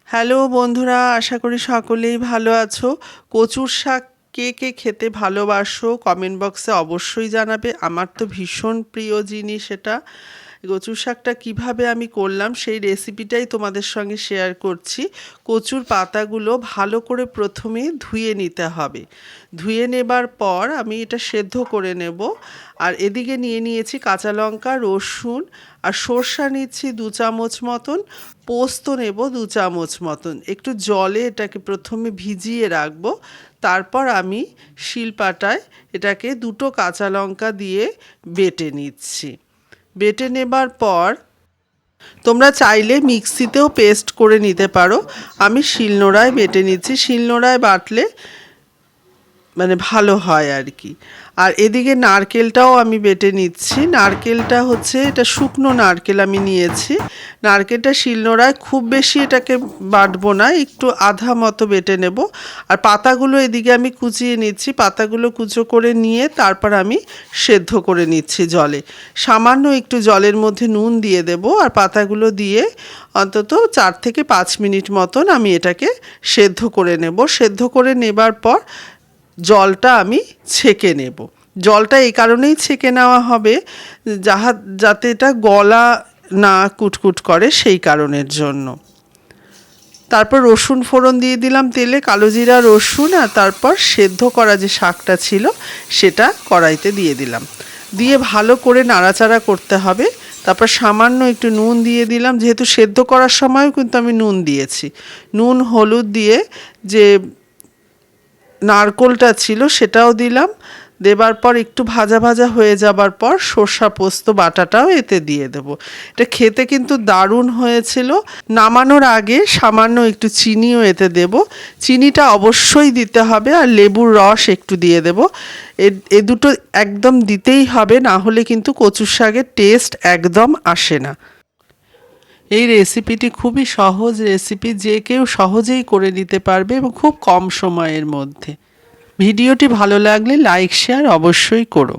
Hello বন্ধুরা, আশা করি সকলেই ভালো আছো। কচুর শাক কে কে খেতে ভালোবাসো কমেন্ট বক্সে অবশ্যই জানাবে। আমার তো ভীষণ প্রিয় জিনিস এটা। কচুর শাকটা কিভাবে আমি করলাম সেই রেসিপিটাই তোমাদের সঙ্গে শেয়ার করছি। কচুর পাতাগুলো ভালো করে প্রথমে ধুয়ে নিতে হবে। ধুয়ে নেবার পর আমি এটা সেদ্ধ করে নেব। আর এদিকে নিয়ে নিয়েছি কাঁচা লঙ্কা, রসুন আর সর্ষা নিচ্ছি 2 চামচ মতন, পোস্ত নেব 2 চামচ মতন। একটু জলে এটাকে প্রথমে ভিজিয়ে রাখবো। তারপর আমি শিলপাটায় এটাকে 2টো কাঁচা লঙ্কা দিয়ে বেটে নিচ্ছি। বেটে নেবার পর তোমরা চাইলে মিক্সিতেও পেস্ট করে নিতে পারো। আমি শিলনোড়ায় বেটে নিচ্ছি। শিলনোড়ায় বাটলে মানে ভালো হয় আর কি। আর এদিকে নারকেলটাও আমি বেটে নিচ্ছি। নারকেলটা হচ্ছে এটা শুকনো নারকেল আমি নিয়েছি। নারকেলটা শিলনোড়ায় খুব বেশি এটাকে বাটবো না, একটু আধা মতো বেটে নেব। আর পাতাগুলো এদিকে আমি কুচিয়ে নিচ্ছি। পাতাগুলো কুচো করে নিয়ে তারপর আমি সেদ্ধ করে নিচ্ছি জলে। সামান্য একটু জলের মধ্যে নুন দিয়ে দেব আর পাতাগুলো দিয়ে অন্তত 4 থেকে 5 মিনিট মতন আমি এটাকে সেদ্ধ করে নেব। সেদ্ধ করে নেবার পর জলটা আমি ছেঁকে নেব। জলটা এই কারণেই ছেঁকে নেওয়া হবে যাতে এটা গলা না কুটকুট করে, সেই কারণের জন্য। তারপর রসুন ফোড়ন দিয়ে দিলাম তেলে, কালো জিরা, রসুন, আর তারপর সেদ্ধ করা যে শাকটা ছিল সেটা কড়াইতে দিয়ে দিলাম। দিয়ে ভালো করে নাড়াচাড়া করতে হবে। তারপর সামান্য একটু নুন দিয়ে দিলাম, যেহেতু সেদ্ধ করার সময়ও কিন্তু আমি নুন দিয়েছি। নুন, হলুদ দিয়ে যে নারকেলটা ছিল সেটাও দিলাম। দেবার পর একটু ভাজা ভাজা হয়ে যাবার পর সর্ষা পোস্ত বাটাটাও এতে দিয়ে দেব। এটা খেতে কিন্তু দারুণ হয়েছিল। নামানোর আগে সামান্য একটু চিনিও এতে দেব। চিনিটা অবশ্যই দিতে হবে, আর লেবুর রস একটু দিয়ে দেব। এ দুটো একদম দিতেই হবে, না হলে কিন্তু কচুর শাকের টেস্ট একদম আসে না। এই রেসিপিটি খুবই সহজ রেসিপি, যে কেউ সহজেই করে নিতে পারবে এবং খুব কম সময়ের মধ্যে। ভিডিওটি ভালো লাগলে লাইক শেয়ার অবশ্যই করো।